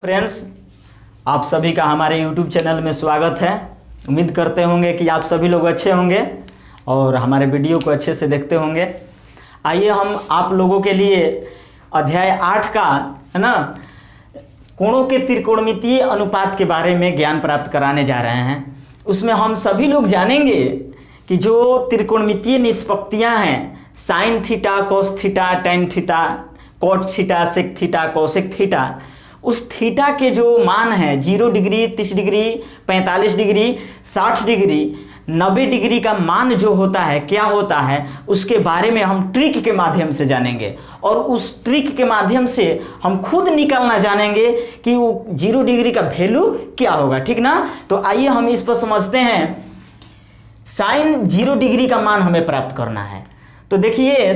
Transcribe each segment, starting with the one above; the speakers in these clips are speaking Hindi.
फ्रेंड्स, आप सभी का हमारे YouTube चैनल में स्वागत है। उम्मीद करते होंगे कि आप सभी लोग अच्छे होंगे और हमारे वीडियो को अच्छे से देखते होंगे। आइए हम आप लोगों के लिए अध्याय 8 का है ना कोणों के त्रिकोणमितीय अनुपात के बारे में ज्ञान प्राप्त कराने जा रहे हैं। उसमें हम सभी लोग जानेंगे कि जो त्रिकोणमितीय निष्पत्तियाँ हैं, sine theta, cos theta, tan theta, cot theta, sec theta, cosec theta, उस थीटा के जो मान है 0 degree, 30 degree, 45 degree, 60 degree, 90 degree का मान जो होता है क्या होता है, उसके बारे में हम ट्रिक के माध्यम से जानेंगे। और उस ट्रिक के माध्यम से हम खुद निकालना जानेंगे कि वो 0 डिग्री का वैल्यू क्या होगा। ठीक ना। तो आइए हम इस पर समझते हैं। साइन 0 डिग्री का मान हमें प्राप्त करना है। तो देखिए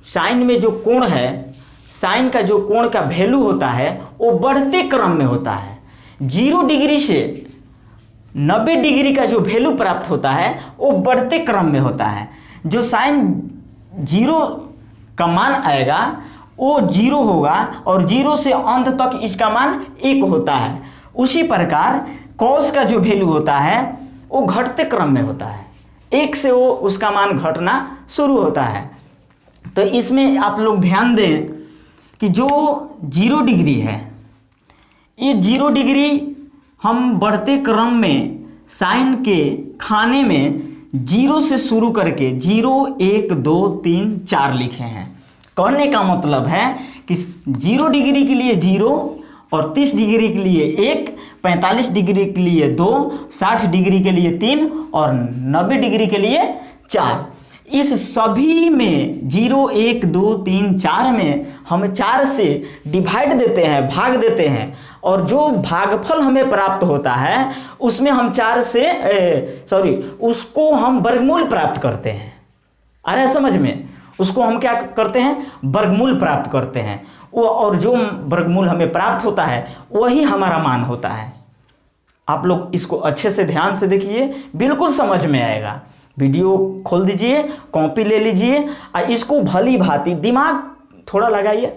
साइन में जो कोण है, साइन का जो कोण का वैल्यू होता है वो बढ़ते क्रम में होता है। 0 डिग्री से 90 डिग्री का जो वैल्यू प्राप्त होता है वो बढ़ते क्रम में होता है। जो साइन 0 का मान आएगा वो 0 होगा और 0 से अंत तक इसका मान 1 होता है। उसी प्रकार कॉस का जो वैल्यू होता है वो घटते क्रम में होता है। 1 से वो उसका मान घटना शुरू होता है। तो इसमें आप लोग ध्यान दें कि जो 0 डिग्री है, ये 0 डिग्री हम बढ़ते क्रम में साइन के खाने में 0 से शुरू करके 0, 1, 2, 3, 4 लिखे हैं। कहने का मतलब है कि 0 डिग्री के लिए 0 और 30 डिग्री के लिए 1, 45 डिग्री के लिए 2, 60 डिग्री के लिए 3 और 90 डिग्री के लिए 4। इस सभी में 0, 1, 2, 3, 4 में हम 4 से डिवाइड देते हैं, भाग देते हैं, और जो भागफल हमें प्राप्त होता है उसमें हम उसको हम वर्गमूल प्राप्त करते हैं। आ रहा है समझ में? उसको हम क्या करते हैं? वर्गमूल प्राप्त करते हैं। वो और जो वर्गमूल हमें प्राप्त होता है वही हमारा मान होता है। आप लोग इसको अच्छे से ध्यान से देखिए, बिल्कुल समझ में आएगा। वीडियो खोल दीजिए, कॉपी ले लीजिए और इसको भली भांति दिमाग थोड़ा लगाइए।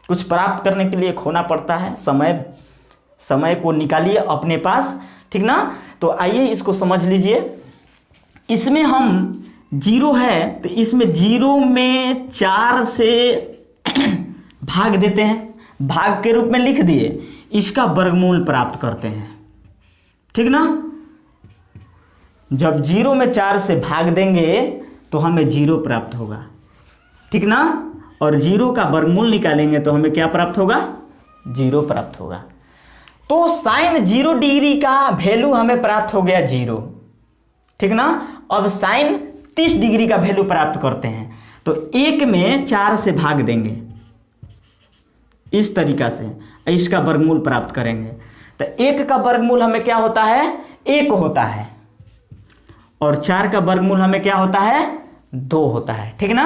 कुछ प्राप्त करने के लिए खोना पड़ता है, समय को निकालिए अपने पास। ठीक ना। तो आइए इसको समझ लीजिए। इसमें हम 0 है तो इसमें 0 में 4 से भाग देते हैं, भाग के रूप में लिख दिए, इसका वर्गमूल प्राप्त करते हैं। ठीक ना। जब 0 में 4 से भाग देंगे तो हमें 0 प्राप्त होगा। ठीक ना। और 0 का वर्गमूल निकालेंगे तो हमें क्या प्राप्त होगा? 0 प्राप्त होगा। तो साइन 0 डिग्री का वैल्यू हमें प्राप्त हो गया 0। ठीक ना। अब साइन 30 डिग्री का वैल्यू प्राप्त करते हैं तो 1 में 4 से भाग देंगे, इस तरीका से इसका वर्गमूल प्राप्त करेंगे। तो 1 का वर्गमूल हमें क्या होता है? 1 होता है। और 4 का वर्गमूल हमें क्या होता है? 2 होता है। ठीक ना।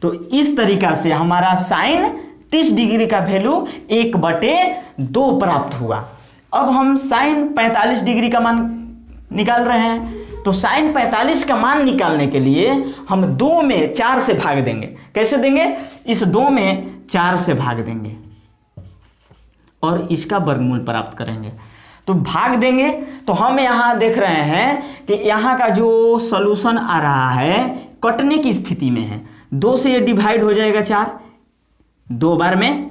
तो इस तरीका से हमारा साइन 30 डिग्री का वैल्यू 1/2 प्राप्त हुआ। अब हम साइन 45 डिग्री का मान निकाल रहे हैं। तो साइन 45 का मान निकालने के लिए हम 2 में 4 से भाग देंगे। कैसे देंगे? इस 2 में 4 से भाग देंगे और इसका वर्गमूल प्राप्त करेंगे। तो भाग देंगे तो हम यहाँ देख रहे हैं कि यहाँ का जो सॉल्यूशन आ रहा है कटने की स्थिति में है। 2 से ये डिवाइड हो जाएगा 4 2 बार में।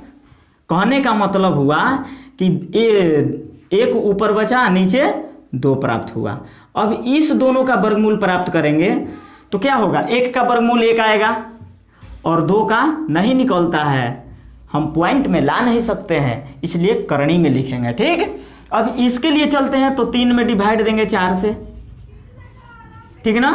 कहने का मतलब हुआ कि 1 ऊपर बचा, नीचे 2 प्राप्त हुआ। अब इस दोनों का वर्गमूल प्राप्त करेंगे तो क्या होगा? 1 का वर्गमूल 1 आएगा और 2 का नहीं निकलता है, हम पॉइंट में ला नहीं सकते हैं, इसलिए करनी में लिखेंगे। ठीक। अब इसके लिए चलते हैं तो 3 में डिवाइड देंगे 4 से। ठीक ना।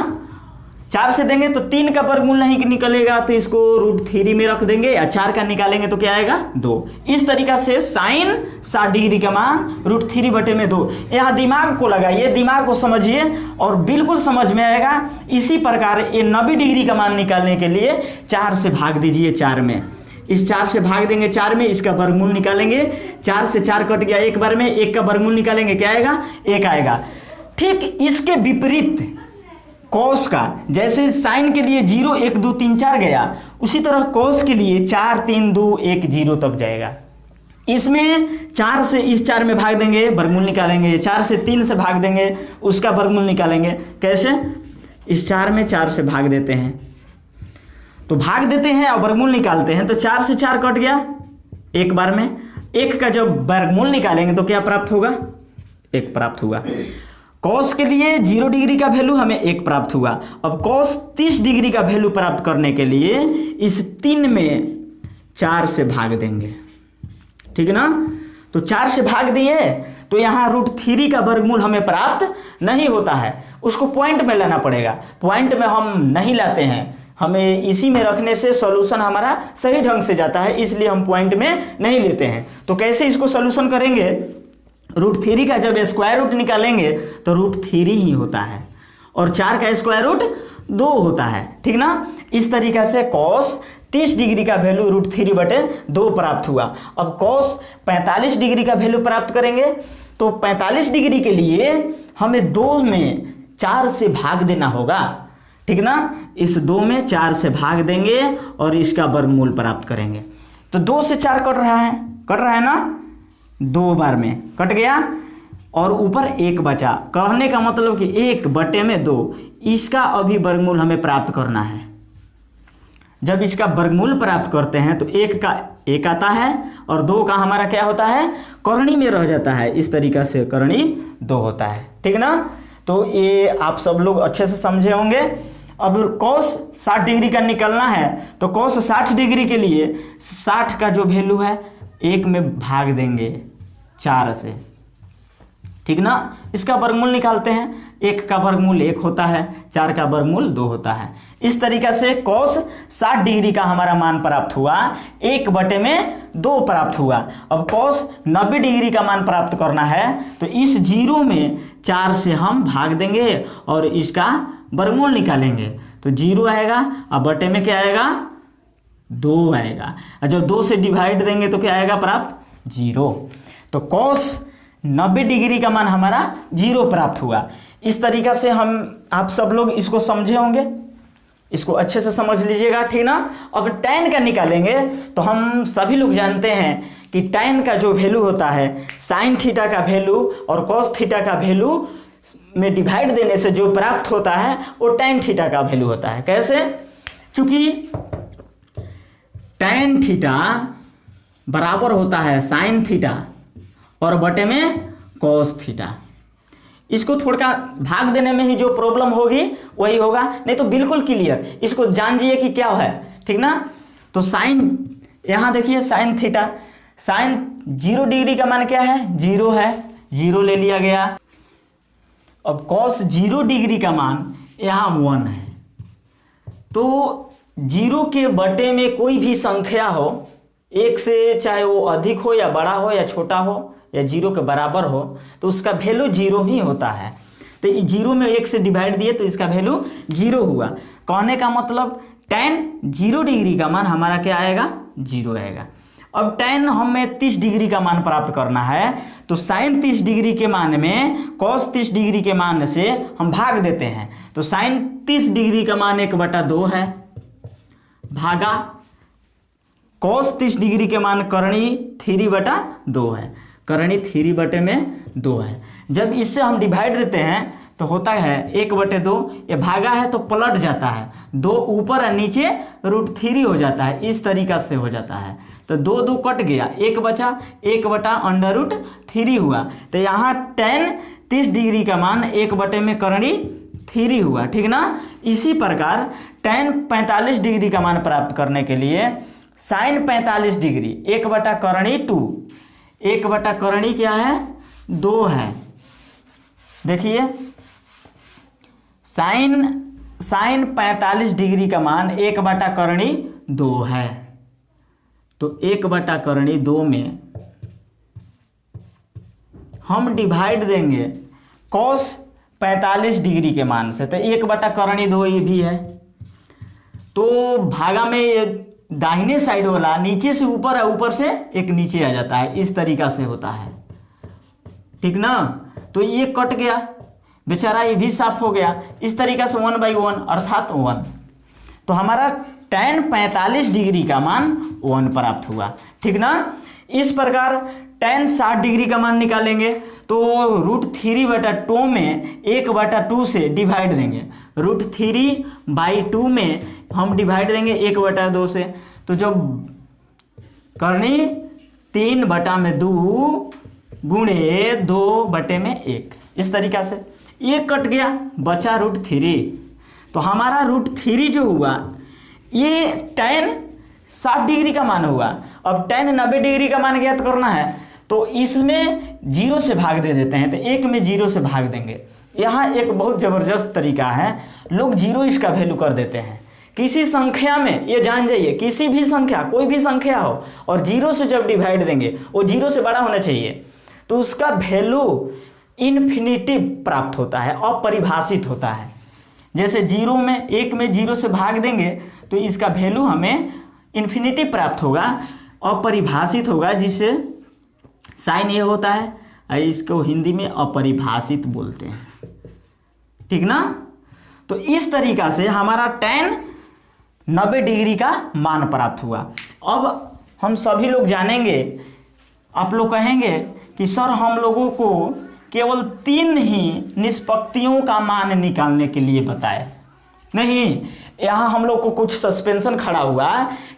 4 से देंगे तो 3 का वर्गमूल नहीं निकलेगा तो इसको √3 में रख देंगे, या 4 का निकालेंगे तो क्या आएगा? 2। इस तरीका से साइन 60 डिग्री का मान √3/2। यहाँ दिमाग को लगाइए, दिमाग को समझिए और बिल्कुल समझ में आएगा। इसी प्रकार ये 90 डिग्री का मान निकालने के लिए 4 से भाग दीजिए 4 में। इस 4 से भाग देंगे 4 में, इसका वर्गमूल निकालेंगे। 4 से 4 कट गया एक बार में, 1 का वर्गमूल निकालेंगे क्या आएगा? 1 आएगा। ठीक इसके विपरीत कॉस का जैसे साइन के लिए 0 1 2 3 4 गया, उसी तरह कॉस के लिए 4 3 2 1 0 तक जाएगा। इसमें 4 से इस 4 में भाग देंगे, वर्गमूल निकालेंगे। 4 से 3 से भाग देंगे, उसका वर्गमूल निकालेंगे। कैसे? इस 4 में 4 से भाग देते हैं, तो भाग देते हैं और वर्गमूल निकालते हैं, तो 4 से 4 कट गया एक बार में। 1 का जब वर्गमूल निकालेंगे तो क्या प्राप्त होगा? 1 प्राप्त होगा। कॉस के लिए 0 डिग्री का वैल्यू हमें 1 प्राप्त हुआ। अब कॉस 30 डिग्री का वैल्यू प्राप्त करने के लिए इस 3 में 4 से भाग देंगे, ठीक है ना। तो 4 से भाग दिए तो यहाँ √3 का वर्गमूल हमें प्राप्त नहीं होता है, उसको पॉइंट में लाना पड़ेगा। पॉइंट में हम नहीं लाते हैं, हमें इसी में रखने से सॉल्यूशन हमारा सही ढंग से जाता है, इसलिए हम पॉइंट में नहीं लेते हैं। तो कैसे इसको सॉल्यूशन करेंगे? √3 का जब स्क्वायर रूट निकालेंगे तो √3 ही होता है, और 4 का स्क्वायर रूट 2 होता है, ठीक ना। इस तरीक़ा से कॉस 30 डिग्री का वैल्यू √3/2 प्राप्त हुआ। अब कॉस 45 डिग्री का वैल्यू प्राप्त करेंगे, तो 45 डिग्री के लिए हमें 2 में 4 से भाग देना होगा, ठीक ना। इस 2 में 4 से भाग देंगे और इसका वर्गमूल प्राप्त करेंगे। तो 2 से 4 कट रहा है ना, 2 बार में कट गया और ऊपर 1 बचा। कहने का मतलब कि 1/2, इसका अभी वर्गमूल हमें प्राप्त करना है। जब इसका वर्गमूल प्राप्त करते हैं तो 1 का 1 आता है और 2 का हमारा क्या होता है? करणी में रह जाता है। इस तरीक़ा से करणी 2 होता है, ठीक ना। तो ये आप सब लोग अच्छे से समझे होंगे। अब कॉस 60 डिग्री का निकलना है, तो कॉस 60 डिग्री के लिए 60 का जो वैल्यू है 1 में भाग देंगे 4 से, ठीक ना। इसका वर्गमूल निकालते हैं, 1 का वर्गमूल 1 होता है, 4 का वर्गमूल 2 होता है। इस तरीक़ा से कॉस 60 डिग्री का हमारा मान प्राप्त हुआ, 1/2 प्राप्त हुआ। अब कॉस 90 डिग्री का मान प्राप्त करना है, तो इस 0 में 4 से हम भाग देंगे और इसका वर्गमूल निकालेंगे, तो 0 आएगा और बटे में क्या आएगा? 2 आएगा। और जब 2 से डिवाइड देंगे तो क्या आएगा प्राप्त? 0। तो कॉस 90 डिग्री का मान हमारा 0 प्राप्त हुआ। इस तरीक़ा से आप सब लोग इसको समझे होंगे, इसको अच्छे से समझ लीजिएगा, ठीक ना। अब tan का निकालेंगे, तो हम सभी लोग जानते हैं कि tan का जो वैल्यू होता है sin थीटा का वैल्यू और cos थीटा का वैल्यू में डिवाइड देने से जो प्राप्त होता है वो tan थीटा का वैल्यू होता है। कैसे? चूंकि tan थीटा बराबर होता है sin थीटा और बटे में cos थीटा। इसको थोड़ा भाग देने में ही जो प्रॉब्लम होगी वही होगा, नहीं तो बिल्कुल क्लियर। इसको जान जाइए कि क्या है, ठीक ना। तो साइन, यहाँ देखिए साइन थीटा, साइन 0 डिग्री का मान क्या है? 0 है, 0 ले लिया गया। अब कॉस 0 डिग्री का मान यहाँ 1 है, तो 0 के बटे में कोई भी संख्या हो, 1 से चाहे वो अधिक हो या बड़ा हो या छोटा हो या 0 के बराबर हो, तो उसका वैल्यू 0 ही होता है। तो 0 में 1 से डिवाइड दिए तो इसका वैल्यू 0 हुआ। कहने का मतलब tan 0 डिग्री का मान हमारा क्या आएगा? 0 आएगा। अब tan हमें 30 डिग्री का मान प्राप्त करना है, तो sin 30 डिग्री के मान में cos 30 डिग्री के मान से हम भाग देते हैं। तो sin 30 डिग्री का मान 1/2 है, भागा cos 30 डिग्री के मान करणी 3/2 है, करणी 3/2 है। जब इससे हम डिवाइड देते हैं तो होता है 1/2, ये भागा है तो पलट जाता है, 2 ऊपर और नीचे √3 हो जाता है, इस तरीका से हो जाता है। तो 2 कट गया, 1 बचा, 1/√3 हुआ। तो यहाँ tan 30 डिग्री का मान 1 में करणी 3 हुआ, ठीक ना। इसी प्रकार tan 45 डिग्री का मान प्राप्त करने के लिए sin 45 डिग्री 1/करणी 2, 1/करणी क्या है? 2 है। देखिए साइन 45 डिग्री का मान 1/करणी 2 है, तो 1/करणी 2 में हम डिवाइड देंगे cos 45 डिग्री के मान से, तो 1/करणी 2 ये भी है। तो भागा में ये दाहिने साइड वाला नीचे से ऊपर है, ऊपर से एक नीचे आ जाता है, इस तरीका से होता है, ठीक ना। तो ये कट गया, बेचारा ये भी साफ हो गया। इस तरीका से 1/1 अर्थात 1। तो हमारा tan 45 डिग्री का मान 1 प्राप्त हुआ, ठीक ना। इस प्रकार tan 60 डिग्री का मान निकालेंगे तो √3/2 में 1/2 से डिवाइड देंगे। √3/2 में हम डिवाइड देंगे 1/2 से, तो जब करनी 3/2 गुणे 2/1, इस तरीका से ये कट गया, बचा √3। तो हमारा √3 जो हुआ ये tan 60 डिग्री का मान हुआ। अब tan 90 डिग्री का मान ज्ञात करना है तो इसमें 0 से भाग दे देते हैं, तो 1 में 0 से भाग देंगे। यहाँ एक बहुत ज़बरदस्त तरीका है, लोग 0 इसका वैल्यू कर देते हैं। किसी संख्या में ये जान जाइए, किसी भी संख्या, कोई भी संख्या हो और 0 से जब डिवाइड देंगे वो 0 से बड़ा होना चाहिए, तो उसका वैल्यू इन्फिनिटी प्राप्त होता है, अपरिभाषित होता है। जैसे 0 में 1 में 0 से भाग देंगे तो इसका वैल्यू हमें इन्फिनिटी प्राप्त होगा, अपरिभाषित होगा, जिसे साइन ये होता है, इसको हिंदी में अपरिभाषित बोलते हैं, ठीक ना। तो इस तरीका से हमारा tan 90 डिग्री का मान प्राप्त हुआ। अब हम सभी लोग जानेंगे, आप लोग कहेंगे कि सर हम लोगों को केवल 3 ही निष्पत्तियों का मान निकालने के लिए बताए। नहीं, यहाँ हम लोग को कुछ सस्पेंशन खड़ा हुआ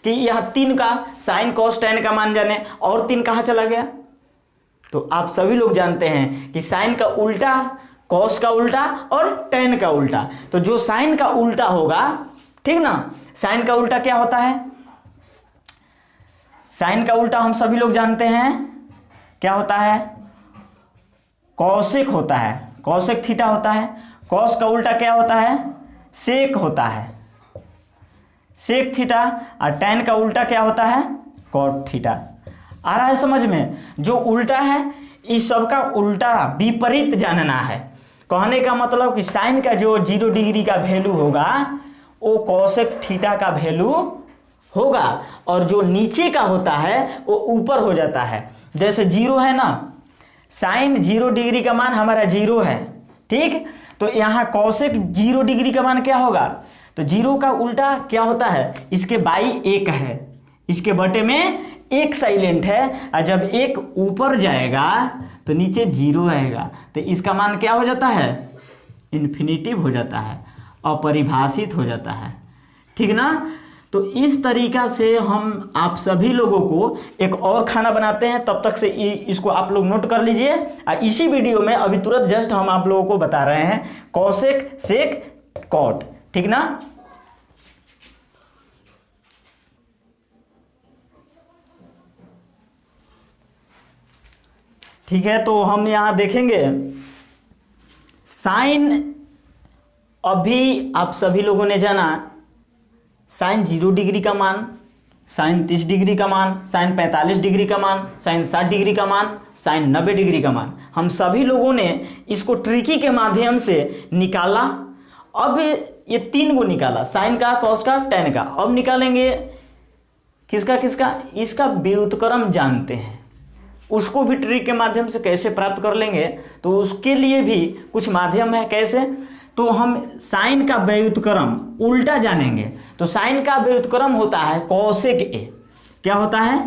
कि यह 3 का साइन कॉस टैन का मान जाने, और 3 कहाँ चला गया। तो आप सभी लोग जानते हैं कि साइन का उल्टा कॉस का उल्टा और टैन का उल्टा, तो जो साइन का उल्टा होगा, ठीक ना, साइन का उल्टा क्या होता है, साइन का उल्टा हम सभी लोग जानते हैं क्या होता है, कॉसेक होता है, कॉसेक थीटा होता है। कॉस का उल्टा क्या होता है, सेक होता है, सेक थीटा। और टैन का उल्टा क्या होता है, कॉट थीटा। आ रहा है समझ में। जो उल्टा है इस सब का उल्टा विपरीत जानना है। कहने का मतलब कि साइन का जो 0 डिग्री का वैल्यू होगा वो कॉसेक थीटा का वैल्यू होगा, और जो नीचे का होता है वो ऊपर हो जाता है। जैसे 0 है ना, साइन 0 डिग्री का मान हमारा 0 है, ठीक। तो यहाँ कॉसेक 0 डिग्री का मान क्या होगा, तो 0 का उल्टा क्या होता है, इसके बाई 1 है, इसके बटे में 1 साइलेंट है, और जब 1 ऊपर जाएगा तो नीचे 0 आएगा, तो इसका मान क्या हो जाता है, इन्फिनिटिव हो जाता है, अपरिभाषित हो जाता है, ठीक ना। तो इस तरीका से हम आप सभी लोगों को एक और खाना बनाते हैं, तब तक से इसको आप लोग नोट कर लीजिए। और इसी वीडियो में अभी तुरंत जस्ट हम आप लोगों को बता रहे हैं कॉसेक सेक कॉट, ठीक ना। ठीक है, तो हम यहां देखेंगे साइन। अभी आप सभी लोगों ने जाना साइन 0 डिग्री का मान, साइन 30 डिग्री का मान, साइन 45 डिग्री का मान, साइन 60 डिग्री का मान, साइन 90 डिग्री का मान। हम सभी लोगों ने इसको ट्रिकी के माध्यम से निकाला। अब ये 3 को निकाला, साइन का, कॉस का, टैन का। अब निकालेंगे किसका किसका, इसका व्युत्क्रम जानते हैं, उसको भी ट्रिक के माध्यम से कैसे प्राप्त कर लेंगे, तो उसके लिए भी कुछ माध्यम है। कैसे, तो हम साइन का व्युत्क्रम उल्टा जानेंगे। तो साइन का व्युत्क्रम होता है कॉसेक ए। क्या होता है,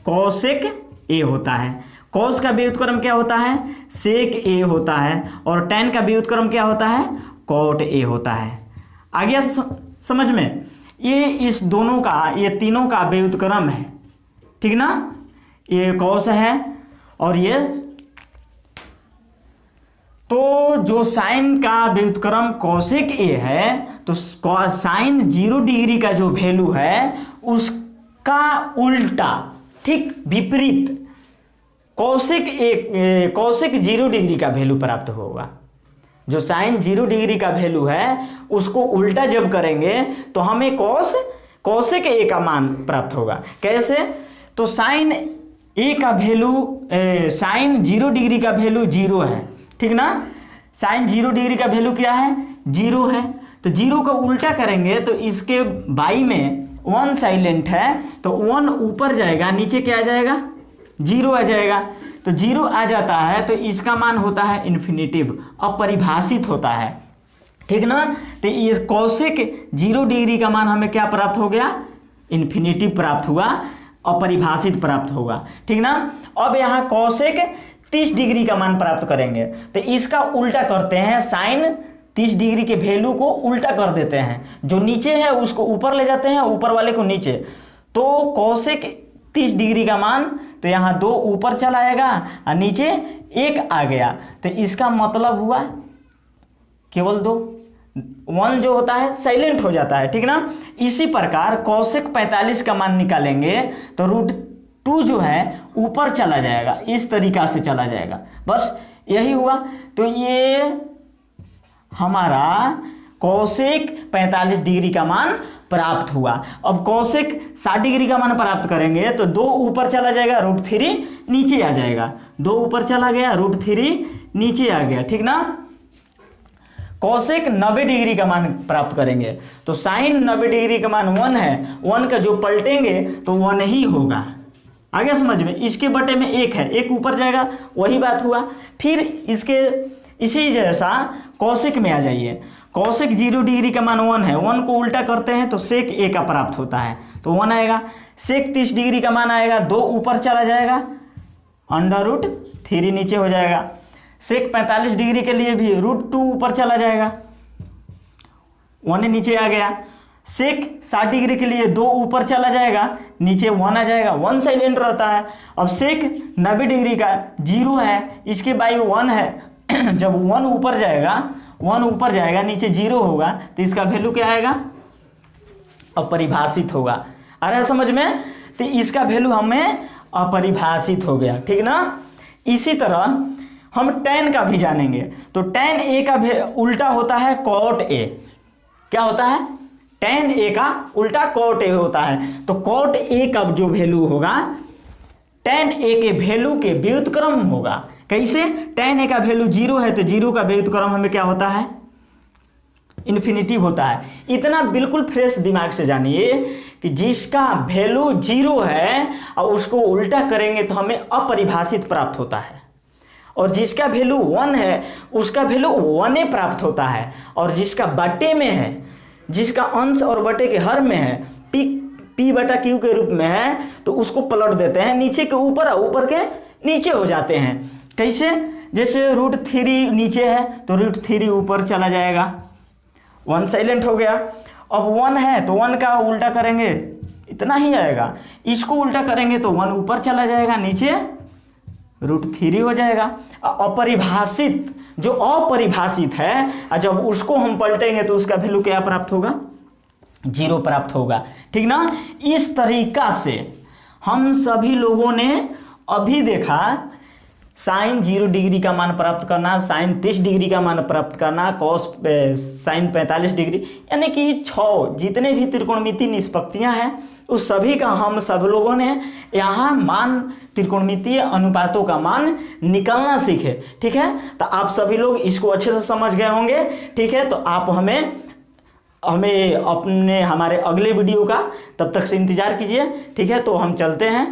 कॉसेक ए होता है। कॉस का व्युत्क्रम क्या होता है, सेक ए होता है। और टैन का व्युत्क्रम क्या होता है, कॉट ए होता है। आ गया समझ में। ये इस दोनों का, ये तीनों का व्युत्क्रम है, ठीक ना। ये कॉस है और ये, तो जो साइन का व्युत्क्रम कॉसेक ए है, तो साइन 0 डिग्री का जो वैल्यू है उसका उल्टा, ठीक विपरीत, कॉसेक 0 डिग्री का वैल्यू प्राप्त होगा। जो साइन 0 डिग्री का वैल्यू है उसको उल्टा जब करेंगे तो हमें कॉसेक ए का मान प्राप्त होगा। कैसे, तो साइन ए का वैल्यू, साइन 0 डिग्री का वैल्यू 0 है, ठीक ना। साइन 0 डिग्री का वैल्यू क्या है, 0 है। तो 0 का उल्टा करेंगे तो इसके बाई में 1 साइलेंट है, तो 1 ऊपर जाएगा, नीचे क्या आ जाएगा, जीरो आ जाएगा। तो जीरो आ जाता है तो इसका मान होता है इन्फिनिटिव, अपरिभाषित होता है, ठीक ना। तो ये कौशिक 0 डिग्री का मान हमें क्या प्राप्त हो गया, इन्फिनिटिव प्राप्त हुआ, अपरिभाषित प्राप्त होगा, ठीक ना। अब यहाँ कौशिक 30 डिग्री का मान प्राप्त करेंगे तो इसका उल्टा करते हैं, साइन 30 डिग्री के वैल्यू को उल्टा कर देते हैं, जो नीचे है उसको ऊपर ले जाते हैं, ऊपर वाले को नीचे। तो कौशिक 30 डिग्री का मान, तो यहाँ 2 ऊपर चला आएगा और नीचे 1 आ गया, तो इसका मतलब हुआ केवल 2, 1 जो होता है साइलेंट हो जाता है, ठीक ना। इसी प्रकार कौशिक 45 का मान निकालेंगे तो √2 जो है ऊपर चला जाएगा, इस तरीका से चला जाएगा, बस यही हुआ। तो ये हमारा कौशिक 45 डिग्री का मान प्राप्त हुआ। अब कौशिक 60 डिग्री का मान प्राप्त करेंगे तो 2 ऊपर चला जाएगा, √3 नीचे आ जाएगा, 2 ऊपर चला गया, √3 नीचे आ गया, ठीक ना। कौशिक 90 डिग्री का मान प्राप्त करेंगे तो साइन 90 डिग्री का मान 1 है, 1 का जो पलटेंगे तो 1 ही होगा, आगे समझ में। इसके बटे में 1 है, 1 ऊपर जाएगा, वही बात हुआ। फिर इसके इसी जैसा कौशिक में आ जाइए, कौशिक 0 डिग्री का मान 1 है, 1 को उल्टा करते हैं तो सेक ए का प्राप्त होता है, तो 1 आएगा। सेक 30 डिग्री का मान आएगा, 2 ऊपर चला जाएगा, √3 नीचे हो जाएगा। सेक 45 डिग्री के लिए भी √2 ऊपर चला जाएगा, 1 नीचे आ गया। सेक 60 डिग्री के लिए 2 ऊपर चला जाएगा, नीचे 1 आ जाएगा, 1 साइलेंट रहता है। अब सेक 90 डिग्री का 0 है, इसके बाई 1 है, जब 1 ऊपर जाएगा, 1 ऊपर जाएगा, नीचे 0 होगा, तो इसका वैल्यू क्या आएगा, अपरिभाषित होगा। आ रहा है समझ में। तो इसका वैल्यू हमें अपरिभाषित हो गया, ठीक ना। इसी तरह हम tan का भी जानेंगे, तो tan a का उल्टा होता है cot a। क्या होता है, tan a का उल्टा cot a होता है। तो cot a का जो वैल्यू होगा tan a के वैल्यू के व्युत्क्रम होगा। कैसे, tan a का वैल्यू 0 है तो 0 का व्युत्क्रम हमें क्या होता है, इन्फिनिटिव होता है। इतना बिल्कुल फ्रेश दिमाग से जानिए कि जिसका वैल्यू 0 है और उसको उल्टा करेंगे तो हमें अपरिभाषित प्राप्त होता है, और जिसका वैल्यू 1 है उसका वैल्यू 1 प्राप्त होता है, और जिसका बटे में है, जिसका अंश और बटे के हर में है, P/Q के रूप में है, तो उसको पलट देते हैं नीचे के ऊपर और ऊपर के नीचे हो जाते हैं। कैसे, जैसे √3 नीचे है तो √3 ऊपर चला जाएगा, 1 साइलेंट हो गया। अब 1 है तो 1 का उल्टा करेंगे, इतना ही आएगा। इसको उल्टा करेंगे तो 1 ऊपर चला जाएगा, नीचे √3 हो जाएगा। अपरिभाषित, जो अपरिभाषित है, जब उसको हम पलटेंगे तो उसका वैल्यू क्या प्राप्त होगा, 0 प्राप्त होगा, ठीक ना। इस तरीका से हम सभी लोगों ने अभी देखा, साइन 0 डिग्री का मान प्राप्त करना, साइन 30 डिग्री का मान प्राप्त करना, कॉस साइन 45 डिग्री, यानी कि 6 जितने भी त्रिकोणमितीय निष्पत्तियां हैं उस सभी का हम सब लोगों ने यहाँ मान, त्रिकोणमितीय अनुपातों का मान निकालना सीखे, ठीक है। तो आप सभी लोग इसको अच्छे से समझ गए होंगे, ठीक है। तो आप हमें अपने हमारे अगले वीडियो का तब तक से इंतजार कीजिए, ठीक है। तो हम चलते हैं।